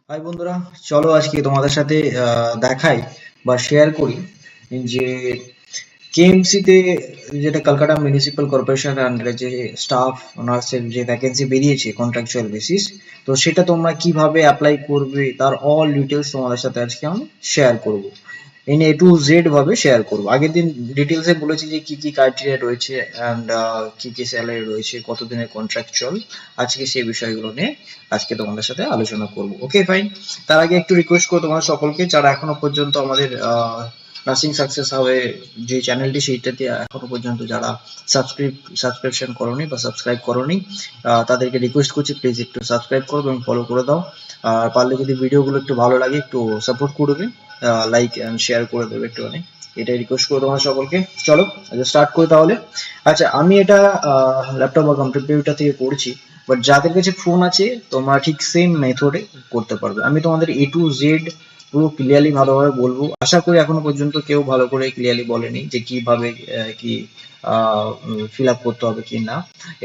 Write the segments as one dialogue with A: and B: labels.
A: High বন্ধুরা, চলো আজকে তোমাদের সাথে দেখাই বা শেয়ার করি যে কেএমসি তে যেটা কলকাতা মিউনিসিপাল কর্পোরেশন আন্ডারে যে স্টাফ নার্সের যে ভ্যাকেন্সি বেরিয়েছে কন্ট্রাকচুয়াল বেসিস, তো সেটা তোমরা কিভাবে অ্যাপ্লাই করবে তার অল ডিটেলস তোমাদের সাথে আজকে আমি শেয়ার করব। ইন এ টু জেড ভাবে শেয়ার করবো। আগের দিন ডিটেলসে বলেছি যে কি কি ক্রাইটেরিয়া রয়েছে অ্যান্ড কি কি স্যালারি রয়েছে, কতদিনের কন্ট্রাকচুয়াল। আজকে সেই বিষয়গুলো নিয়ে আজকে তোমাদের সাথে আলোচনা করব। Okay fine. তার আগে একটু রিকোয়েস্ট করবো তোমাদের সকলকে, যারা এখনো পর্যন্ত আমাদের নার্সিং সাকসেস হবে যে চ্যানেলটি, সেইটাতে এখনো পর্যন্ত যারা সাবস্ক্রিপশন করোনি বা সাবস্ক্রাইব করোনি, তাদেরকে রিকোয়েস্ট করছি প্লিজ একটু সাবস্ক্রাইব করো এবং ফলো করে দাও। আর পারলে যদি ভিডিওগুলো একটু ভালো লাগে একটু সাপোর্ট করবে, লাইক এন্ড শেয়ার করে দেবে একটুখানি, এটাই রিকোয়েস্ট করবো তোমার সকলকে। চলো স্টার্ট করি তাহলে। আচ্ছা, আমি এটা ল্যাপটপ বা কম্পিউটার থেকে করছি, বাট যাদের কাছে ফোন আছে তোমরা ঠিক সেম মেথডে করতে পারবে। আমি তোমাদের এ টু জেড পুরো ক্লিয়ারলি ভালোভাবে বলবো। আশা করি এখনো পর্যন্ত কেউ ভালো করে ক্লিয়ারলি বলেনি যে কিভাবে কি ফিল আপ করতে হবে কি না।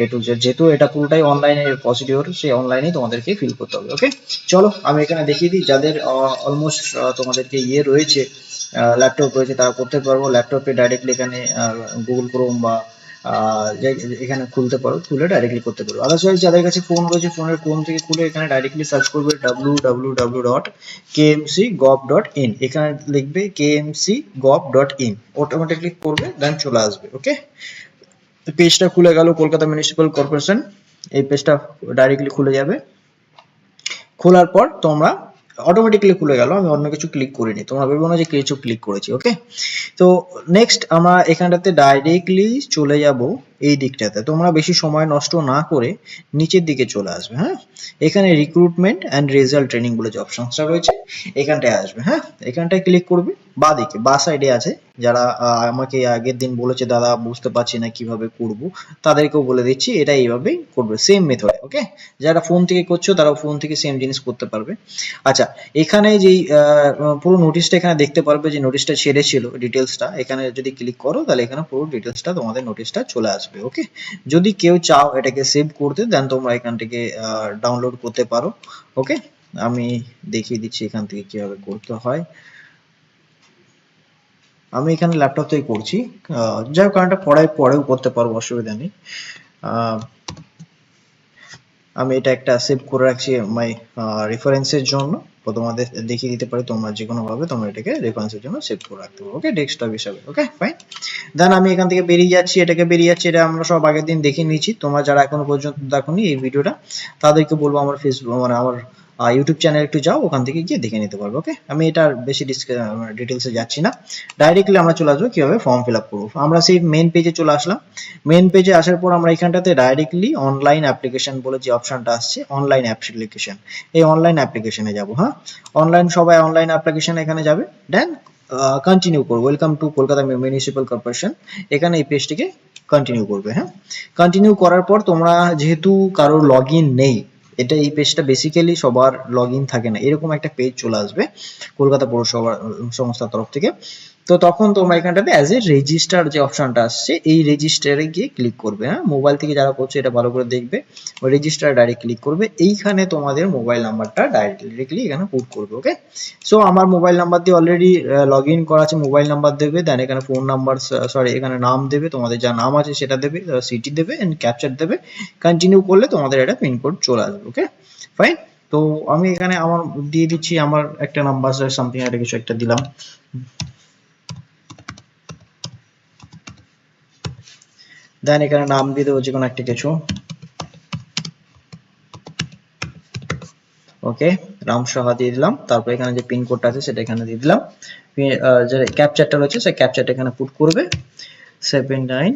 A: এ টু জেড, যেহেতু এটা পুরোটাই অনলাইনে প্রসিডিওর, সেই অনলাইনেই তোমাদেরকে ফিল করতে হবে। ওকে, চলো আমি এখানে দেখিয়ে দিই। যাদের অলমোস্ট তোমাদেরকে ইয়ে রয়েছে, ল্যাপটপ রয়েছে, তারা করতে পারবো। ল্যাপটপে ডাইরেক্টলি এখানে গুগল ক্রোম বা এখানে খুলতে পারো, খুলে ডাইরেক্টলি করতে পারো। আদারওয়াইজ যাদের কাছে ফোন রয়েছে, ফোনের ক্রোম থেকে খুলে এখানে ডাইরেক্টলি সার্চ করবে www.kmcgov.in, এখানে লিখবে kmcgov.in, অটোমেটিকলি করবে, দেন চলে আসবে। ওকে, পেজটা খুলে গেল কলকাতা মিউনিসিপাল কর্পোরেশন, এই পেজটা ডাইরেক্টলি খুলে যাবে। খোলার পর তোমরা অটোমেটিক্যালি খুলে গেল, আমি অন্য কিছু ক্লিক করিনি, তোমরা ভেবো না যে কিছু ক্লিক করেছি। ওকে, তো নেক্সট আমরা এখানটাতে ডাইরেক্টলি চলে যাব এই দিকটাতে। তোমরা বেশি সময় নষ্ট না করে নিচের দিকে চলে আসবে। হ্যাঁ, এখানে রিক্রুটমেন্ট অ্যান্ড রেজাল্ট ট্রেনিং বলে যে অপশনসটা রয়েছে, এখানটায় আসবে। হ্যাঁ, এখানটায় ক্লিক করবে। বা দিকে বা সাইডে আছে, যারা আমাকে আগের দিন বলেছে দাদা বুঝতে পারছি না কিভাবে করব, তাদেরকেও বলে দিচ্ছি এটা এইভাবেই করবে, সেম মেথডে। ওকে, যারা ফোন থেকে করছো তারাও ফোন থেকে সেম জিনিস করতে পারবে। আচ্ছা, এখানে যেই পুরো নোটিশটা এখানে দেখতে পারবে, যে নোটিশটা ছেড়েছিল ডিটেলসটা, এখানে যদি ক্লিক করো তাহলে এখানে পুরো ডিটেলসটা তোমাদের নোটিশটা চলে আসবে। ওকে, যদি কেউ চাও এটাকে সেভ করতে, দেন তোমরা এখান থেকে ডাউনলোড করতে পারো। ওকে, আমি দেখিয়ে দিচ্ছি এখান থেকে কিভাবে করতে হয়। আমি এখানে ল্যাপটপ থেকে করছি, যাই হোক কারণটা পরেও করতে পারবো, অসুবিধা নেই। আমি এটা একটা সেভ করে রাখছি মাই রেফারেন্সের জন্য, তোমাদের দেখিয়ে দিতে পারি, তোমরা যে কোনো ভাবে তোমরা এটাকে রেফারেন্সের জন্য সেভ করে রাখতে পারো। ওকে, ডেস্কটপ হিসাবে। ওকে ফাইন, দেন আমি এখান থেকে বেরিয়ে যাচ্ছি, এটাকে বেরিয়ে যাচ্ছি, এটা আমরা সব আগের দিন দেখে নিয়েছি। তোমরা যারা এখনো পর্যন্ত দেখোনি এই ভিডিওটা, তাদেরকে বলবো আমার ফেসবুক মানে আমার ইউটিউব চ্যানেল একটু যাও, ওখান থেকে গিয়ে দেখে নিতে পারবে। ওকে, আমি এটার বেশি ডিটেলসে যাচ্ছি না, ডাইরেক্টলি আমরা চলে আসবো কিভাবে ফর্ম ফিল আপ করবো। আমরা সেই মেন পেজে চলে আসলাম। মেন পেজে আসার পর আমরা এখানটাতে ডাইরেক্টলি অনলাইন অ্যাপ্লিকেশন বলে যে অপশনটা আসছে, অনলাইন অ্যাপ্লিকেশন, এই অনলাইন অ্যাপ্লিকেশনে যাবো। হ্যাঁ, অনলাইন, সবাই অনলাইন অ্যাপ্লিকেশন এখানে যাবে, দেন কন্টিনিউ করবো, welcome to Kolkata municipal corporation, এখানে এই পেজটিকে কন্টিনিউ করবে। হ্যাঁ, কন্টিনিউ করার পর তোমরা যেহেতু কারোর লগ ইন নেই, এটা এই পেজটা বেসিক্যালি সবার লগ ইন থাকে না, এরকম একটা পেজ চলে আসবে কলকাতা পৌরসভা সংস্থার তরফ থেকে। তো তখন তোমরা এখানটাতে অ্যাজ এ রেজিস্টার যে অপশনটা আসছে, এই রেজিস্টারে গিয়ে ক্লিক করবে। হ্যাঁ, মোবাইল থেকে যারা করছে এটা ভালো করে দেখবে, রেজিস্টার ডাইরেক্ট ক্লিক করবে, এইখানে তোমাদের মোবাইল নাম্বারটা ডাইরেক্টলি এখানে পুট করবে। ওকে, সো আমার মোবাইল নাম্বার দিয়ে অলরেডি লগ ইন করা আছে, মোবাইল নাম্বার দেবে, দেন এখানে ফোন নাম্বার, সরি এখানে নাম দেবে, তোমাদের যা নাম আছে সেটা দেবে, সিটি দেবে এন্ড ক্যাপচার দেবে। কন্টিনিউ করলে তোমাদের এটা পিনকোড চলে আসবে। ওকে ফাইন, তো আমি এখানে আমার দিয়ে দিচ্ছি, আমার একটা নাম্বার সামথিং একটা কিছু একটা দিলাম, দেন এখানে নাম দিয়ে দেবো যে কোনো একটা কিছু। ওকে, রাম সাহা দিয়ে দিলাম, তারপর এখানে যে পিন কোডটা আছে সেটা এখানে দিয়ে দিলাম, যে ক্যাপচারটা রয়েছে সেই ক্যাপচারটা এখানে পুট করবে 79।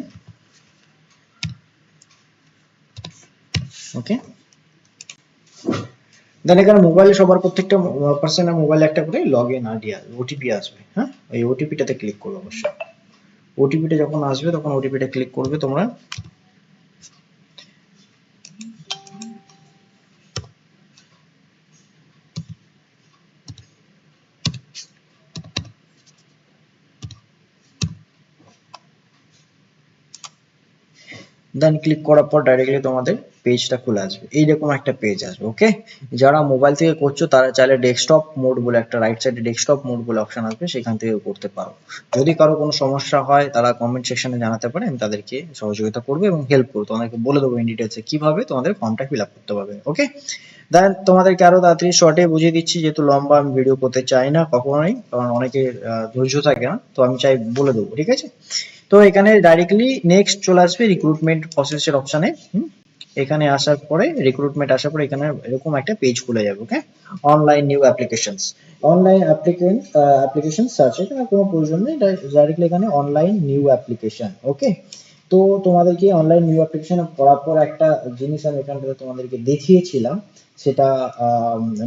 A: ওকে, দেন এখানে মোবাইলে সবার প্রত্যেকটা পার্সনের মোবাইলে একটা করে লগ ইন আইডি ওটিপি আসবে। হ্যাঁ, এই ওটিপিটাতে ক্লিক করবে অবশ্যই। ওটিপিটা যখন আসবে তখন ওটিপিটা ক্লিক করবে তোমরা। দেন ক্লিক করার পর ডাইরেক্টলি তোমাদের পেজটা খুলে আসবে, এইরকম একটা পেজ আসবে। ওকে, যারা মোবাইল থেকে করছো তারা চাইলে ডেস্কটপ মোড বলে একটা রাইট সাইডে ডেস্কটপ মোড বলে অপশন আসবে, সেখান থেকে করতে পারো। যদি কারো কোনো সমস্যা হয় তারা কমেন্ট সেকশনে জানাতে পারে, আমি তাদেরকে সহযোগিতা করবো এবং হেল্প করবো, তোমাদেরকে বলে দেবো ইন ডিটেলসে কিভাবে তোমাদের ফর্মটা ফিল আপ করতে পারবে। ওকে, দেন তোমাদেরকে আরো তাড়াতাড়ি শর্টে বুঝিয়ে দিচ্ছি, যেহেতু লম্বা আমি ভিডিও করতে চাই না কখনোই, কারণ অনেকের ধৈর্য থাকে না, তো আমি চাই বলে দেবো। ঠিক আছে, তো এখানে ডাইরেক্টলি নেক্সট চলে আসবে রিক্রুটমেন্ট প্রসেসের অপশানে। এখানে আসার পরে রিক্রুটমেন্ট আসার পরে এখানে এরকম একটা পেজ খুলে যাবে। Okay, online new applications, online application search, এখানে কোনো প্রয়োজন নেই, ডাইরেক্টলি এখানে অনলাইন নিউ অ্যাপ্লিকেশন। ওকে, তো তোমাদেরকে অনলাইন নিউ অ্যাপ্লিকেশন করার পর একটা জিনিস আমি এখানটাতে তোমাদেরকে দেখিয়েছিলাম, সেটা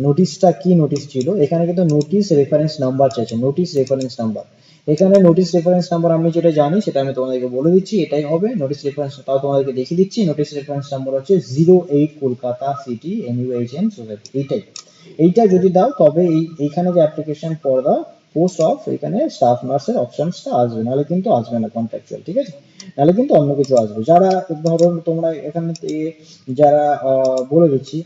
A: নোটিশটা কি নোটিশ ছিল, এখানে কিন্তু নোটিশ রেফারেন্স নাম্বার চাইছে, নোটিশ রেফারেন্স নাম্বার। এখানে নোটিশ রেফারেন্স নাম্বার আমি যেটা জানি সেটা আমি তোমাদেরকে বলে দিচ্ছি, এটাই হবে নোটিশ রেফারেন্স, তাও তোমাদেরকে দেখিয়ে দিচ্ছি। নোটিশ রেফারেন্স নাম্বার হচ্ছে 08 কলকাতা সিটি এনইউএইচএন সোসাইটি, এইটাই। এইটা যদি দাও তবে এইখানে যে application for the post of, এখানে স্টাফ নার্সের অপশনসটা আসবে, নাহলে কিন্তু আসবে না কন্ট্রাকচুয়াল। ঠিক আছে, নাহলে কিন্তু অন্য কিছু আসবে। যারা ধরো তোমরা এখানে যারা বলে দিচ্ছি,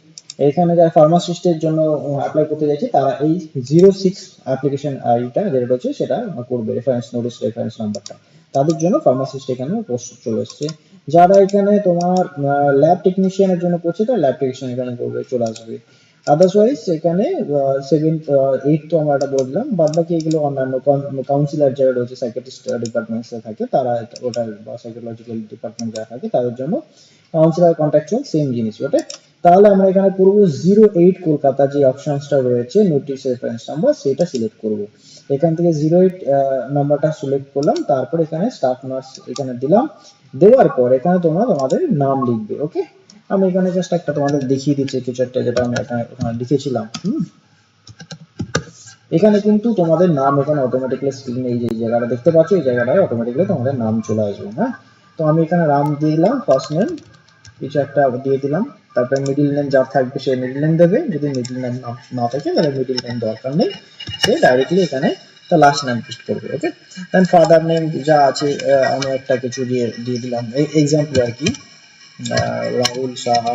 A: এখানে যারা ফার্মাসিস্টের জন্য অ্যাপ্লাই করতে যাচ্ছে তারা এই 06 অ্যাপ্লিকেশন আইটা যেটা হচ্ছে সেটা করবে, রেফারেন্স নোটিশ রেফারেন্স নাম্বারটা, তাদের জন্য ফার্মাসিস্ট এখানে পোস্ট চলে এসছে। যারা এখানে তোমার ল্যাব টেকনিশিয়ানের জন্য করছে তারা ল্যাব টেকনিশিয়ান এখানে করবে, চলে আসবে। আদারওয়াইজ এখানে 7 8 তো আমরা এটা বলে দিলাম, বাদ বাকি এগুলো অন্যান্য কাউন্সিলর যারা রয়েছে সাইকিয়াট্রিস্ট ডিপার্টমেন্টসে থাকে তারা ওটা, বা সাইকোলজিক্যাল ডিপার্টমেন্ট যারা থাকে তাদের জন্য কাউন্সিলর কন্ট্রাকচুয়াল সেম জিনিস ওটা। তাহলে আমরা এখানে করব 08 কলকাতা যে অপশনসটা রয়েছে নোটিশ রেফারেন্স নাম্বার, সেটা সিলেক্ট করব। এখান থেকে 08 নাম্বারটা সিলেক্ট করলাম, তারপর এখানে স্টাফ নার্স এখানে দিলাম, দেওয়ার পর এখানে তোমরা তোমাদের নাম লিখবে। ওকে, আমি এখানে জাস্ট একটা তোমাদের দেখিয়ে দিচ্ছি কিছু একটা, যেটা আমি এখানে লিখেছিলাম। এখানে কিন্তু তোমাদের নাম এখানে অটোমেটিক্যালি স্ক্রিনে এই যে জায়গাটা দেখতে পাচ্ছ, এই জায়গাটায় অটোমেটিক্যালি তোমাদের নাম চলে আসবে। হ্যাঁ, তো আমি এখানে রাম দিয়ে দিলাম, ফার্স্ট নেম কিছু একটা দিয়ে দিলাম, তারপরে মিডিল নেম যা থাকবে সে মিডিল নেম দেবে, যদি মিডিল নেম না থাকে তাহলে মিডিল নেম দরকার নেই, সে ডাইরেক্টলি এখানে তার লাস্ট নেম পেস্ট করবে। ওকে, দেন ফাদার নেম যা আছে আমি একটা কিছু দিয়ে দিলাম, এক্সাম্পল আর কি, রাহুল সাহা।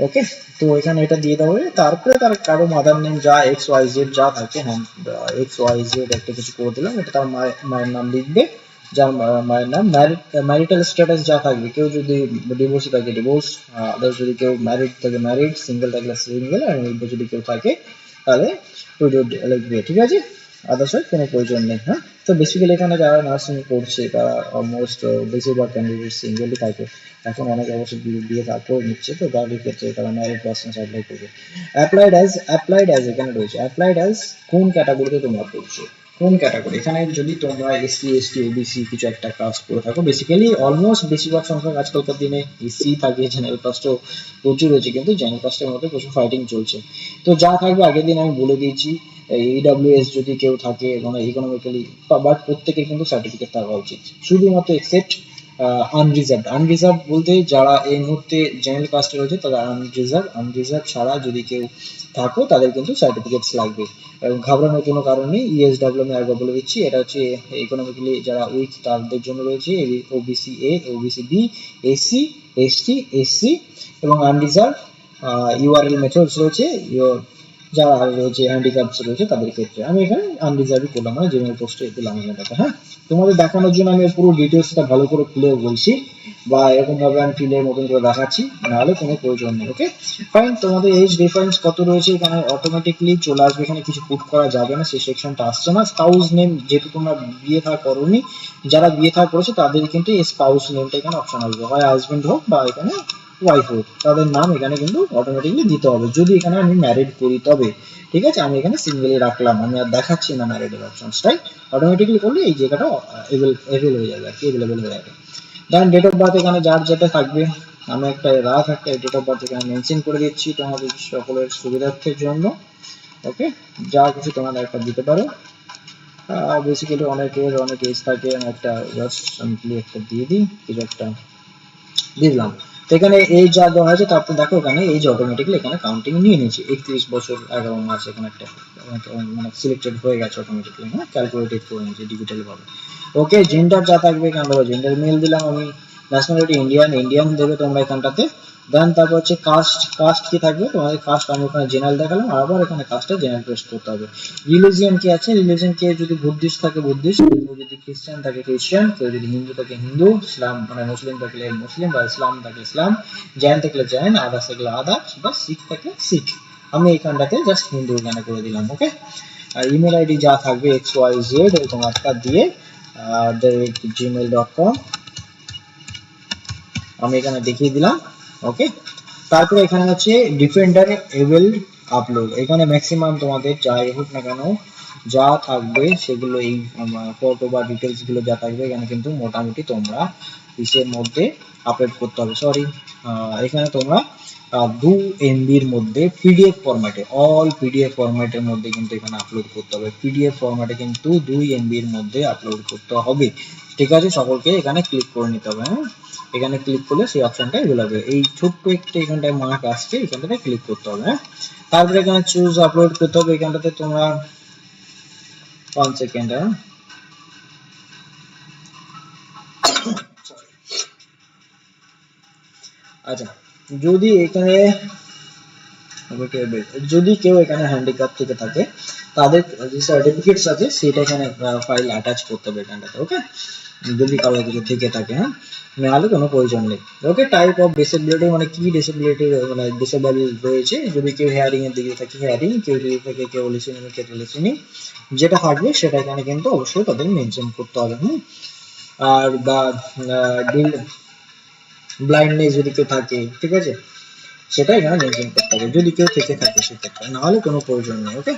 A: ওকে, তো এখানে এটা দিয়ে দেওয়া হবে, তারপরে তার কারো মাদার নেম যা এক্স ওয়াই জেড যা থাকে, হ্যাঁ এক্স ওয়াই জেড একটা কিছু করে দিলাম, এটা তার মায়ের নাম লিখবে, যার মায়ের নাম, ম্যারিটাল স্ট্যাটাস যা থাকবে, কেউ যদি ডিভোর্সি থাকে ডিভোর্স, আদার্স যদি কেউ ম্যারিড থাকে ম্যারিড, সিঙ্গেল থাকলে সিঙ্গেল, আর যদি কেউ থাকে তাহলে উইডো লিখবে। ঠিক আছে, আদার্স কোনো প্রয়োজন নেই। হ্যাঁ, তো বেসিক্যালি এখানে যারা নার্সিং করছে তারা অলমোস্ট বেশিরভাগ ক্যান্ডিডেট সিঙ্গেলই থাকে, এখন অনেক অবশ্য বিয়ে তারপর নিচ্ছে, তো তাদের ক্ষেত্রে তারা ম্যারিড পার্সন অ্যাপ্লাই করবে। অ্যাপ্লাইড অ্যাজ এখানে রয়েছে, অ্যাপ্লাইড অ্যাজ কোন ক্যাটাগরিতে তোমরা করছো, কোন ক্যাটাগরি, এখানে যদি তোমরা এসসি এসটি ওবিসি কিছু একটা কাস্ট করে থাকো, বেসিক্যালি অলমোস্ট বেশিরভাগ সংখ্যক আজকালকার দিনে এসসি থাকে, জেনারেল কাস্টও প্রচুর রয়েছে, কিন্তু জেনারেল কাস্টের মধ্যে প্রচুর ফাইটিং চলছে। তো যা থাকবে আগের দিন আমি বলে দিয়েছি, ইডব্লিউএস যদি কেউ থাকে মানে ইকোনমিক্যালি, বাট প্রত্যেকের কিন্তু সার্টিফিকেট থাকা উচিত, শুধুমাত্র এক্সেপ্ট আনরিজার্ভ বলতে যারা এই মুহূর্তে জেনারেল কাস্টে রয়েছে তারা আনরিজার্ভ ছাড়া যদি কেউ থাকো তাদের কিন্তু সার্টিফিকেটস লাগবে, এবং ঘাবড়ানোর কোনো কারণ নেই। ইএসডব্লিউ আমি আগে বলে দিচ্ছি, এটা হচ্ছে ইকোনমিক্যালি যারা উইক তাদের জন্য রয়েছে, OBC A, OBC B, SC, ST, SC এবং আনরিজার্ভ। ইউআরএল মেথডস রয়েছে, যারা রয়েছে হ্যান্ডিক্যাপস রয়েছে তাদের ক্ষেত্রে। আমি এখানে আনরিজার্ভই করলাম, মানে জেনারেল পোস্টে দিলাম এখানটাতে। হ্যাঁ, তোমাদের দেখানোর জন্য আমি পুরো ডিটেলসটা ভালো করে খুলে বলছি, বা এরকম ভাবে আমি ফিলের মতন করে দেখাচ্ছি, নাহলে কোনো প্রয়োজন নেই। ওকে ফাইন, তোমাদের এজ ডিফারেন্স কত রয়েছে এখানে অটোমেটিকলি চলে আসবে, এখানে কিছু পুট করা যাবে না, সেই সেকশনটা আসছে না। স্পাউস নেম যেহেতু তোমরা বিয়ে থা করোনি, যারা বিয়ে থা করেছে তাদের কিন্তু এই স্পাউস নেমটা এখানে অপশন আসবে, হয় হাজবেন্ড হোক বা এখানে ওয়াইফ হোক, তাদের নাম এখানে কিন্তু অটোমেটিকলি দিতে হবে, যদি এখানে আমি ম্যারিড করি তবে। ঠিক আছে, আমি এখানে সিঙ্গেলই রাখলাম, আমি আর দেখাচ্ছি না ম্যারিডের অপশনসটাই, অটোমেটিকলি করলে এই জায়গাটা এভেল হয়ে যাবে আর কি, এভেলেবেল হয়ে যাবে। দেন ডেট অফ বার্থ এখানে যার যেটা থাকবে, আমি একটা রাত একটা ডেট অফ বার্থ এখানে মেনশন করে দিচ্ছি তোমাদের সকলের সুবিধার্থের জন্য। ওকে, যা কিছু তোমরা একটা দিতে পারো, বেসিক্যালি অনেক এজ থাকে, আমি একটা জাস্ট সিম্পলি একটা দিয়ে দিই, কিছু একটা দিলাম। তো এখানে এই যা দেওয়া হয়েছে তারপর দেখো এখানে এই যে অটোমেটিক্যালি এখানে কাউন্টিং নিয়ে নিয়েছে 31 বছর 11 মাস, এখানে একটা মানে সিলেক্টেড হয়ে গেছে অটোমেটিক্যালি। হ্যাঁ, ক্যালকুলেটেড করে নিয়েছে ডিজিটাল ভাবে। ওকে, জেন্ডার যা থাকবে এখানে ধরো জেন্ডার মেল দিলাম আমি, ন্যাশনালিটি ইন্ডিয়ান দেবে তোমরা এখানটাতে, দেন তারপর হচ্ছে কাস্ট, কাস্ট কি থাকবে তোমাদের কাস্ট, আমি ওখানে জেনারেল দেখালাম, আর আবার এখানে কাস্টটা জেনারেল পেস্ট করতে হবে। রিলিজিয়ন কি আছে, রিলিজিয়ন কে যদি বুদ্ধিস্ট থাকে বুদ্ধিস্ট, কেউ যদি খ্রিস্টান থাকে খ্রিস্টান, কেউ যদি হিন্দু থাকে হিন্দু, ইসলাম মানে মুসলিম থাকলে মুসলিম বা ইসলাম থাকলে ইসলাম, জৈন থাকলে জৈন, আদার্স থাকলে আদার্স, বা শিখ থাকলে শিখ। আমি এইখানটাতে জাস্ট হিন্দু এখানে করে দিলাম। ওকে, আর ইমেল আইডি যা থাকবে XYZ এরকম একটা দিয়ে gmail.com আমি এখানে দেখিয়ে দিলাম। ওকে, তারপরে এখানে হচ্ছে ডিফেন্ডার এবেল আপলোড, এখানে ম্যাক্সিমাম তোমাদের যাই হোক না কেন যা থাকবে সেগুলো এই ফটো বা ডিটেলস গুলো যা থাকবে এখানে কিন্তু মোটামুটি তোমরা পিসের মধ্যে আপলোড করতে হবে। সরি, এখানে তোমরা 2 MB মধ্যে পিডিএফ ফরম্যাটে, অল পিডিএফ ফরম্যাটের মধ্যে কিন্তু এখানে আপলোড করতে হবে। পিডিএফ ফরম্যাটে কিন্তু 2 MB মধ্যে আপলোড করতে হবে। ঠিক আছে, সকলকে এখানে ক্লিক করে নিতে হবে। হ্যাঁ, এখানে ক্লিক করলে সেই অপশনটা এগুলো হবে, এই ছোট্ট একটা এখানটায় মার্ক আসছে এখানটাতে ক্লিক করতে হবে। হ্যাঁ, তারপরে এখানে চুজ আপলোড করতে হবে, এখানটাতে তোমরা 1 সেকেন্ড। হ্যাঁ, আচ্ছা, যদি এখানে যদি কেউ এখানে হ্যান্ডিক্যাপ থেকে থাকে তাদের যে সার্টিফিকেটস আছে সেটা এখানে ফাইল অ্যাটাচ করতে হবে এখানটাতে। ওকে, যদি কারো কিছু থেকে থাকে, হ্যাঁ, নাহলে কোনো প্রয়োজন নেই। ওকে, টাইপ অফ ডিসেবিলিটি মানে কি ডিসেবিলিটি মানে ডিসেবল রয়েছে, যদি কেউ হেয়ারিং এর দিকে থাকে হেয়ারিং, কেউ যদি থাকে কেউ লিসেনিং এর ক্ষেত্রে লিসেনিং, যেটা থাকবে সেটা এখানে কিন্তু অবশ্যই তাদের মেনশন করতে হবে। আর বা ব্লাইন্ডনেস যদি কেউ থাকে, ঠিক আছে, সেটা এখানে মেনশন করতে হবে যদি কেউ থেকে থাকে সেক্ষেত্রে, নাহলে কোনো প্রয়োজন নেই। ওকে,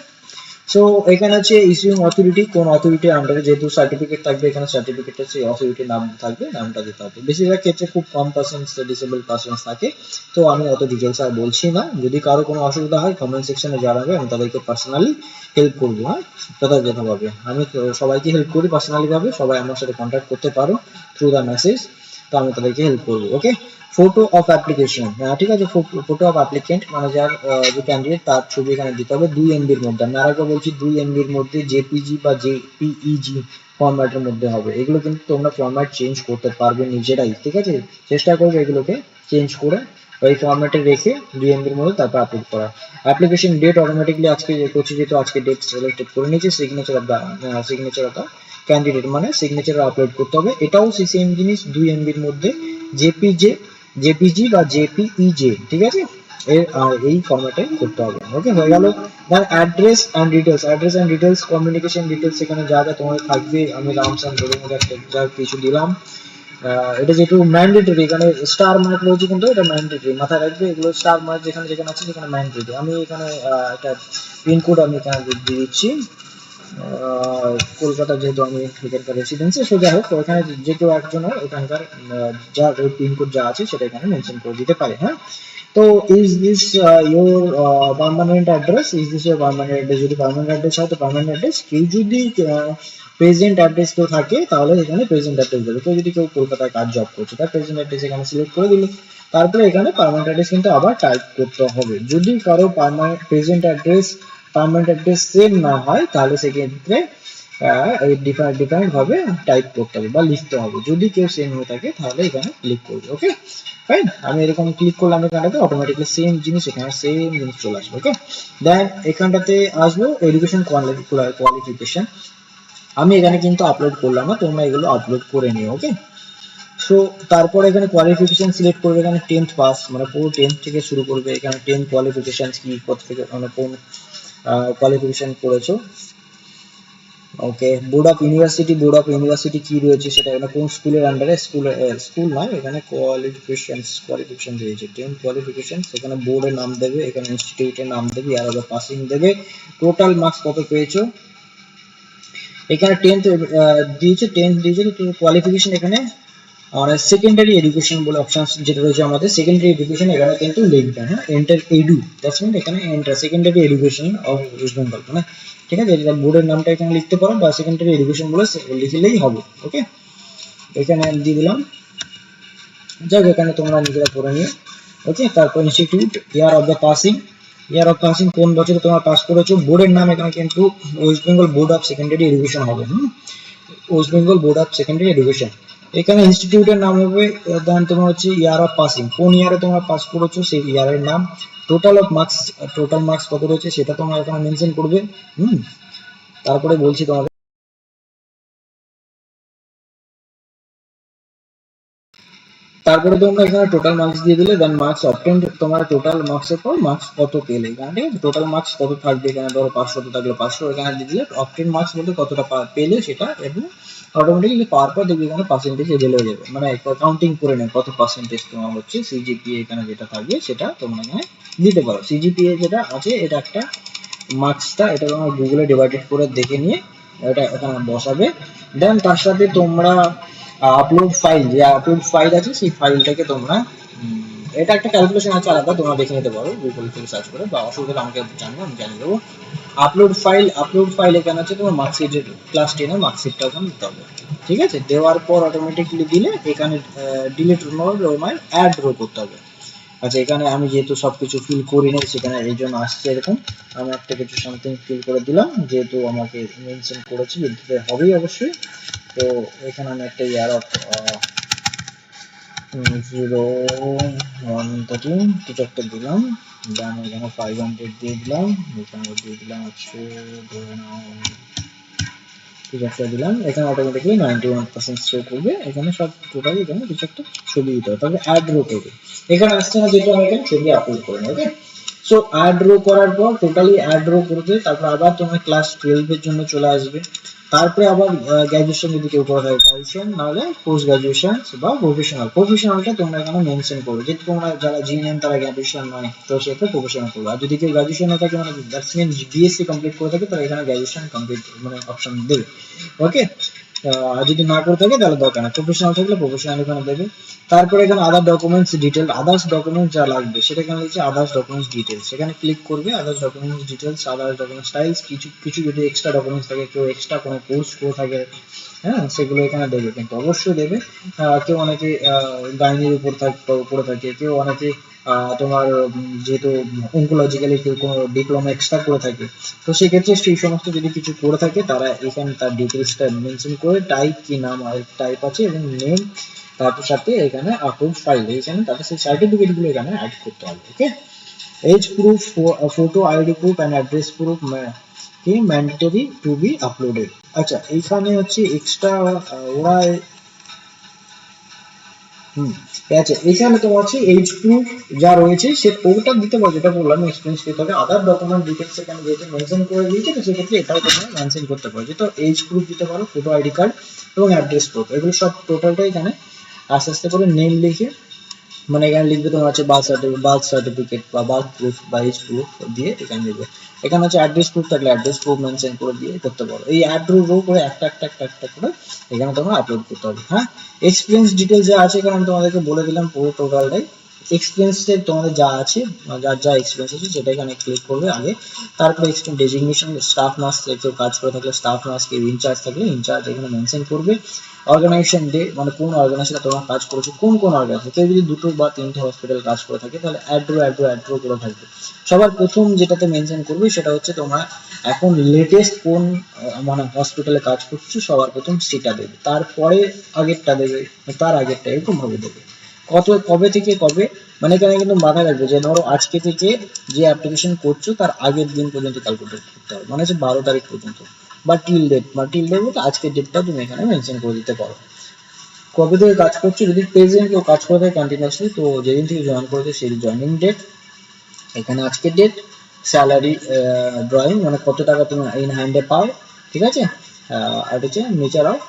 A: সো এখানে হচ্ছে ইস্যুইং অথরিটি, কোন অথরিটির আন্ডারে যেহেতু সার্টিফিকেট থাকবে এখানে সার্টিফিকেটের সেই অথরিটির নাম থাকবে, নামটা দিতে হবে। বেশিরভাগ ক্ষেত্রে খুব কম পার্সেন্ট ডিসেবল পার্সন থাকে, তো আমি অত ডিটেলস আর বলছি না। যদি কারো কোনো অসুবিধা হয় কমেন্ট সেকশনে জানাবে, আমি তাদেরকে পার্সোনালি হেল্প করবো। হ্যাঁ, যথাযথভাবে আমি সবাইকে হেল্প করি পার্সোনালি ভাবে, সবাই আমার সাথে কন্ট্যাক্ট করতে পারো থ্রু দ্য মেসেজ, তো আমি তাদেরকে হেল্প করবো। ওকে, ফটো অফ অ্যাপ্লিকেশন, ঠিক আছে, ফটো অফ অ্যাপ্লিকেন্ট মানে যার যে ক্যান্ডিডেট তার ছবি এখানে দিতে হবে 2 MB মধ্যে। আমি আরেকবার বলছি 2 MB মধ্যে, জেপিজি বা জেপিইজি ফরম্যাটের মধ্যে হবে। এগুলো কিন্তু তোমরা ফরম্যাট চেঞ্জ করতে পারবে নিজেরাই, ঠিক আছে, চেষ্টা করবে এগুলোকে চেঞ্জ করে ওই ফরম্যাটে রেখে 2 MB মধ্যে তারপর আপলোড করা। অ্যাপ্লিকেশন ডেট অটোমেটিকলি আজকে করছি যেহেতু আজকে ডেট সিলেক্টেড করে নিয়েছি, সিগনেচার অফ দ্য ক্যান্ডিডেট মানে সিগনেচার আপলোড করতে হবে। এটাও সেম জিনিস 2 MB মধ্যে, জেপিজি বা জেপিইজে, ঠিক আছে, এই ফরম্যাটে করতে হবে। ওকে, হয়ে গেল। Then address and details, address and details, communication details এখানে যা যা তোমাদের থাকবে, আমি রামসান ধরে যা কিছু দিলাম। এটা যেহেতু ম্যান্ডেটরি, এখানে স্টার মার্ক রয়েছে কিন্তু এটা ম্যান্ডেটরি, মাথায় রাখবে এগুলো স্টার মার্ক যেখানে যেখানে আছে সেখানে ম্যান্ডেটরি। আমি এখানে একটা পিনকোড আমি এখানে দিয়ে দিচ্ছি, কলকাতা যেহেতু আমি এখানকার রেসিডেন্সি, সো যাই হোক ওখানে যে কেউ একজন ওখানকার যা পিনকোড যা আছে সেটা এখানে মেনশন করে দিতে পারে। হ্যাঁ, তো is this your permanent address, is this your permanent address, যদি পার্মানেন্ট অ্যাড্রেস হয় তো পার্মানেন্ট অ্যাড্রেস, কেউ যদি প্রেজেন্ট অ্যাড্রেস কেউ থাকে তাহলে এখানে প্রেজেন্ট অ্যাড্রেস দেবে, কেউ যদি কেউ কলকাতায় কাজ জব করছে তার প্রেজেন্ট অ্যাড্রেস এখানে সিলেক্ট করে দিল, তারপরে এখানে পার্মানেন্ট অ্যাড্রেস কিন্তু আবার টাইপ করতে হবে। যদি কারো present address permanent address same না হয় তাহলে সেক্ষেত্রে ডিফারেন্ট ভাবে টাইপ করতে হবে বা লিখতে হবে। যদি কেউ সেম হয়ে থাকে তাহলে এখানে ক্লিক করবে। ওকে, ফাইন, আমি এরকম ক্লিক করলাম এখানটাতে অটোমেটিকলি সেম জিনিস এখানে সেম জিনিস চলে আসবে। ওকে, দেন এখানটাতে আসবো এডুকেশন কোয়ালিফিকেশন, আমি এখানে কিন্তু আপলোড করলাম না, তোমরা এগুলো আপলোড করে নিও। ওকে, সো তারপর এখানে কোয়ালিফিকেশন সিলেক্ট করবে, এখানে 10th পাস মানে পুরো 10th থেকে শুরু করবে, এখানে 10 কোয়ালিফিকেশন কি কত থেকে মানে কোন কোয়ালিফিকেশন করেছো। ওকে, বোর্ড অফ ইউনিভার্সিটি কি রয়েছে সেটা, এখানে কোন স্কুলের আন্ডারে, স্কুল নয় এখানে কোয়ালিফিকেশন রয়েছে 10 কোয়ালিফিকেশন, সেখানে বোর্ডের নাম দেবে, এখানে ইনস্টিটিউটের নাম দেবে, ইয়ার অফ পাসিং দেবে, টোটাল মার্কস কত পেয়েছো, এখানে 10th দিয়েছে, 10th দিয়েছে, তো কোয়ালিফিকেশন এখানে মানে সেকেন্ডারি এডুকেশন বলে অপশন যেটা রয়েছে আমাদের, সেকেন্ডারি এডুকেশন এখানে কিন্তু লিখবে। হ্যাঁ, এন্টার এডু, দ্যাটস মিন এখানে enter secondary education of West Bengal, মানে ঠিক আছে, এটা বোর্ডের নামটা এখানে লিখতে পারো বা সেকেন্ডারি এডুকেশন বলে লিখলেই হবে। ওকে, এখানে দিয়ে দিলাম, যাক এখানে তোমরা নিজেরা করে নিও। ওকে, তারপর ইনস্টিটিউট, ইয়ার অফ পাসিং কোন বছরে তোমরা পাস করেছো, বোর্ডের নাম এখানে কিন্তু West Bengal board of secondary education হবে। West Bengal board of secondary education, এখানে ইনস্টিটিউটের নাম হবে, দেন তোমার হচ্ছে ইয়ার অফ পাসিং, কোন ইয়ারে তোমরা পাস করেছো সেই ইয়ারের নাম, total of marks, total marks কত রয়েছে সেটা তোমরা এখানে মেনশন করবে। হুম, তারপরে বলছি তোমাদের, তারপরে তোমরা এখানে টোটাল মার্কস দিয়ে দিলে, দেন মার্কস অবটেন্ড, তোমার টোটাল মার্কসের পর মার্কস কত পেলে এখানে, ঠিক আছে, টোটাল মার্কস কত থাকবে এখানে, ধরো 500 থাকলে 500 এখানে দিয়ে দিলে, অবটেন্ড মার্কস বলতে কতটা পেলে সেটা, এবং অটোমেটিক্যালি পাওয়ার পর দেখবে এখানে পার্সেন্টেজ এভেল হয়ে যাবে, মানে কাউন্টিং করে নেয় কত পার্সেন্টেজ তোমার হচ্ছে সিজিপিএ এখানে যেটা থাকবে সেটা তোমরা এখানে দিতে পারো। সিজিপিএ যেটা আছে এটা একটা মার্কসটা, এটা তোমরা গুগলে ডিভাইডেড করে দেখে নিয়ে এটা এখানে বসাবে। দেন তার সাথে তোমরা আপলোড ফাইল, যে আপলোড ফাইল আছে সেই ফাইলটাকে তোমরা এটা একটা ক্যালকুলেশন আছে আলাদা, তোমরা দেখে নিতে পারো গুগল থেকে সার্চ করে, বা অসুবিধা হলে আমাকে জানিও, আমি জানিয়ে দেবো। আপলোড ফাইল এখানে আছে তোমার মার্কশিটের, ক্লাস 10 এর মার্কশিটটা ওখানে দিতে হবে, ঠিক আছে। দেওয়ার পর অটোমেটিকলি দিলে এখানে ডিলিট রোমায় অ্যাড রো করতে হবে। আচ্ছা, এখানে আমি যেহেতু সবকিছু ফিল করি নাই সেখানে এই জন্য আসছে এরকম, আমি একটা কিছু সামথিং ফিল করে দিলাম, যেহেতু আমাকে মেনশন করেছি দিতে হবেই অবশ্যই। তো এখানে আমি একটা ইয়ার অফ 0113 কিছু একটা দিলাম, দেন এখানে 500 দিয়ে দিলাম, এখানে দিয়ে দিলাম হচ্ছে ধরে নাও কিছু একটা দিলাম, এখানে অটোমেটিক্যালি 91% শো করবে, এখানে সব টোটালি এখানে কিছু একটা ছবি দিতে হবে, তারপরে অ্যাড রো করবে, এখানে আসছে না যেহেতু আমি এখানে ছবি আপলোড করে নেব, ওকে। সো অ্যাড রো করার পর টোটালি অ্যাড রো করবে, তারপর আবার তোমার ক্লাস 12 এর জন্য চলে আসবে, তারপরে আবার গ্র্যাজুয়েশন যদি কেউ করে থাকে গ্র্যাজুয়েশন, নাহলে পোস্ট গ্র্যাজুয়েশন বা প্রফেশনালটা তোমরা এখানে মেনশন করবে, যেহেতু তোমরা যারা জিএনএম তারা গ্র্যাজুয়েশন নয় তো সেটা প্রফেশনাল করবে, আর যদি কেউ গ্র্যাজুয়েশন হয়ে থাকে মানে দ্যাটস মিন বিএসসি কমপ্লিট করে থাকে তারা এখানে গ্র্যাজুয়েশন কমপ্লিট মানে অপশন দেবে, ওকে। আর যদি না করে থাকে তাহলে দরকার না, প্রফেশনাল থাকলে প্রফেশনাল এখানে দেবে। তারপরে এখানে other documents detail, others documents যা লাগবে সেটা এখানে লিখছে আদার্স ডকুমেন্টস ডিটেলস, সেখানে ক্লিক করবে, others documents details, others documents styles, কিছু কিছু যদি এক্সট্রা ডকুমেন্টস থাকে, কেউ এক্সট্রা কোনো কোর্স করে থাকে, হ্যাঁ সেগুলো এখানে দেবে, কিন্তু অবশ্যই দেবে। কেউ অনেকে গাইনির উপর পড়ে থাকে, কেউ অনেকে তোমার যেহেতু অঙ্কোলজিক্যালি কেউ কোনো ডিপ্লোমা এক্সট্রা করে থাকে, তো সেক্ষেত্রে সেই সমস্ত যদি কিছু করে থাকে তারা এখানে তার ডিটেলসটা মেনশন করে, টাইপ কি নাম টাইপ আছে এবং নেম, তার সাথে এখানে আপলোড ফাইল, এখানে তাদের সেই সার্টিফিকেট গুলো এখানে অ্যাড করতে হবে, okay. Age proof, photo ID proof and address proof কি ম্যান্ডেটরি টু বি আপলোডেড। আচ্ছা, এইখানে হচ্ছে এক্সট্রা ওরা হুম, আচ্ছা এখানে তোমার হচ্ছে এজ প্রুফ যা রয়েছে সে ওটা দিতে পারো, যেটা বললাম এক্সপিরিয়েন্স দিতে হবে, আদার ডকুমেন্ট ডিটেলস এখানে যেহেতু মেনশন করে দিয়েছে তো সেক্ষেত্রে এটাও তোমরা মেনশন করতে পারো, যেহেতু এজ প্রুফ দিতে পারো, ফটো আইডি কার্ড এবং অ্যাড্রেস প্রুফ, এগুলো সব টোটালটা এখানে আস্তে আস্তে করে নেম লিখে, মানে এখানে লিখবে তোমার হচ্ছে বার্থ সার্টিফিকেট বা বার্থ প্রুফ বা এজ প্রুফ দিয়ে এখানে লিখবে। এখানে হচ্ছে অ্যাড্রেস প্রুফ থাকলে অ্যাড্রেস প্রুফ মেনশন করে দিয়ে করতে পারো, এই অ্যাড রো করে একটা একটা একটা একটা করে এখানে তোমরা আপলোড করতে হবে। হ্যাঁ, এক্সপিরিয়েন্স ডিটেলস যা আছে এখানে আমি তোমাদেরকে বলে দিলাম পুরো টোটালটাই, এক্সপিরিয়েন্সে তোমাদের যা আছে, যার যা এক্সপিরিয়েন্স আছে সেটা এখানে ক্লিক করবে আগে, তারপরে এক্সপিরিয়েন্স ডেজিগনেশন, স্টাফ নার্স কেউ কাজ করে থাকলে স্টাফ নার্স, কেউ ইনচার্জ থাকলে ইনচার্জ এখানে মেনশন করবে, অর্গানাইজেশন ডে মানে কোন অর্গানাইজেশনে তোমরা কাজ করেছো, কোন কোন অর্গানাইজেশন, কেউ যদি দুটো বা তিনটে হসপিটাল কাজ করে থাকে তাহলে অ্যাড্রো করে থাকবে। সবার প্রথম যেটাতে মেনশন করবে সেটা হচ্ছে তোমরা এখন লেটেস্ট কোন মানে হসপিটালে কাজ করছো সবার প্রথম সেটা দেবে, তারপরে আগেরটা দেবে, তার আগেরটা, এরকম ভাবে দেবে। কবে থেকে কবে, মানে এখানে কিন্তু মাথায় রাখবে যে ধরো আজকে থেকে যে অ্যাপ্লিকেশন করছো তার আগের দিন পর্যন্ত ক্যালকুলেট করতে হবে, মানে হচ্ছে 12 তারিখ পর্যন্ত, বা টিল ডেট বলতে আজকের ডেটটা তুমি এখানে মেনশন করে দিতে পারো। কবে থেকে কাজ করছো, যদি প্রেজেন্ট কেউ কাজ করে থাকে কন্টিনিউয়াসলি তো যেদিন থেকে জয়েন করেছে সেই জয়েনিং ডেট, এখানে আজকের ডেট, স্যালারি ড্রয়িং মানে কত টাকা তুমি ইন হ্যান্ডে পাও, ঠিক আছে। আর হচ্ছে নেচার অফ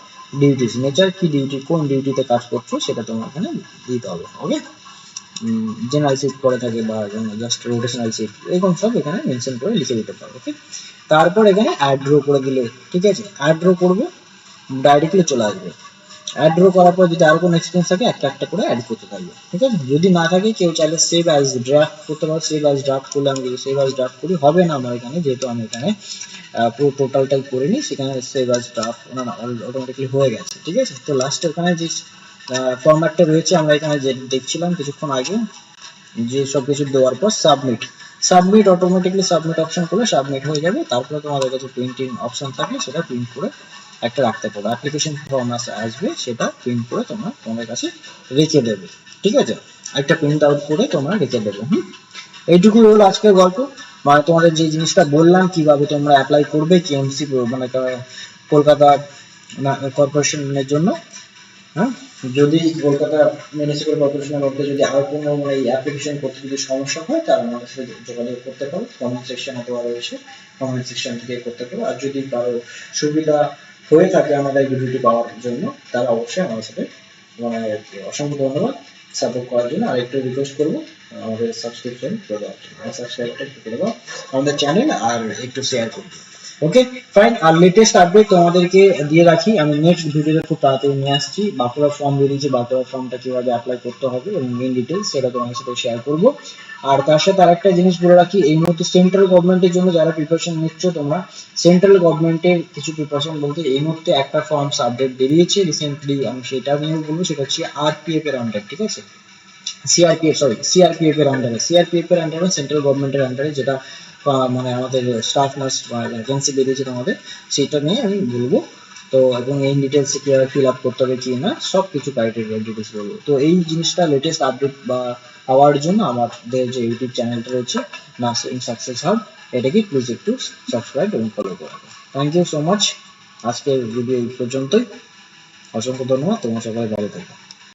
A: ডিউটিস, নেচার কি ডিউটি, কোন ডিউটিতে কাজ করছো সেটা তোমার এখানে দিতে হবে, ওকে। জেনারেল শিফট করে থাকে বা জাস্ট রোটেশনাল শিফট, এরকম সব এখানে মেনশন করে লিখে দিতে পারো, ওকে। তারপর এখানে অ্যাড ড্র করে দিলে, ঠিক আছে, অ্যাড ড্র করবে, ডাইরেক্টলি চলে আসবে। অ্যাড ড্র করার পর যদি আর কোনো এক্সপিরিয়েন্স থাকে একটা একটা করে অ্যাড করতে থাকবে, ঠিক আছে। যদি না থাকে কেউ চাইলে সেভ অ্যাজ ড্রাফট করতে পারো, সেভ অ্যাজ ড্রাফট করলে আমি যদি সেভ অ্যাজ ড্রাফট করি হবে না আমার এখানে, যেহেতু আমি এখানে পুরো টোটালটাই করে নিই, সেখানে সেভ অ্যাজ ড্রাফট না না অটোমেটিকলি হয়ে গেছে, ঠিক আছে। তো লাস্টে ওখানে যে ফরম্যাটটা রয়েছে আমরা এখানে যে দেখছিলাম কিছুক্ষণ আগে, যে সব কিছু দেওয়ার পর সাবমিট অটোমেটিকলি সাবমিট অপশন করলে সাবমিট হয়ে যাবে, তারপরে তোমাদের কাছে প্রিন্টিং অপশন থাকলে সেটা প্রিন্ট করে একটা রাখতে পারো। অ্যাপ্লিকেশন ফর্ম আসবে, সেটা প্রিন্ট করে তোমরা তোমাদের কাছে রেখে দেবে, ঠিক আছে? একটা প্রিন্ট আউট করে তোমরা রেখে দেবে। এইটুকুই হলো আজকের গল্প। মানে তোমাদের যে জিনিসটা বললাম কিভাবে তোমরা অ্যাপ্লাই করবে কেএমসি, মানে কলকাতা কর্পোরেশনের জন্য। হ্যাঁ, যদি কলকাতা মিউনিসিপ্যাল কর্পোরেশনের মধ্যে যদি আরো কোনো মানে অ্যাপ্লিকেশন করতে যদি সমস্যা হয়, তাহলে আমাদের সাথে যোগাযোগ করতে পারো, কমেন্ট সেকশন অথবা রয়েছে, কমেন্ট সেকশন থেকে করতে পারো। আর যদি কারো সুবিধা হয়ে থাকে আমাদের ভিডিওটি পাওয়ার জন্য, তাহলে অবশ্যই আমাদের সাথে মানে অসংখ্য ধন্যবাদ সাপোর্ট করার জন্য। আর একটু রিকোয়েস্ট করবো আমাদের সাবস্ক্রিপশন করে দেওয়ার জন্য, সাবস্ক্রাইবটা একটু করে দাও আমাদের চ্যানেল, আর একটু শেয়ার করবে। Okay fine. আর লেটেস্ট আপডেট তোমাদেরকে দিয়ে রাখি, আমি নেক্সট ভিডিওতে খুব তাড়াতাড়ি নিয়ে আসছি। বাঁকুড়া ফর্ম বেরিয়েছে, বাঁকুড়া ফর্মটা কিভাবে অ্যাপ্লাই করতে হবে এবং মেইন ডিটেলস সেটা তোমাদের সাথে শেয়ার করব। আর তার সাথে আরেকটা জিনিস বলে রাখি, এই মুহূর্তে সেন্ট্রাল গভর্নমেন্টের জন্য যারা প্রিপারেশন নিচ্ছ তোমরা, সেন্ট্রাল গভর্নমেন্টের কিছু প্রিপারেশন বলতে এই মুহূর্তে একটা ফর্মস আপডেট বেরিয়েছে রিসেন্টলি, আমি সেটা নিয়ে বলবো। সেটা হচ্ছে আরপিএফ এর আন্ডার, ঠিক আছে? সিআরপিএফ এর আন্ডারে, সেন্ট্রাল গভর্নমেন্টের আন্ডারে, যেটা মানে আমাদের স্টাফ নার্স ভ্যাকেন্সি বেরিয়েছে তোমাদের, সেটা নিয়ে আমি বলবো। তো এবং এই ডিটেলস কিভাবে ফিল আপ করতে হবে কি না, সব কিছু ক্রাইটেরিয়া ডিটেলস বলবো। তো এই জিনিসটা লেটেস্ট আপডেট বা পাওয়ার জন্য আমাদের যে ইউটিউব চ্যানেলটা রয়েছে নার্সিং সাকসেস হাব, এটাকে প্লিজ একটু সাবস্ক্রাইব এবং ফলো করে দেবো। Thank you so much. আজকের ভিডিও এই পর্যন্তই। অসংখ্য ধন্যবাদ, তোমরা সবাই ভালো থেকো।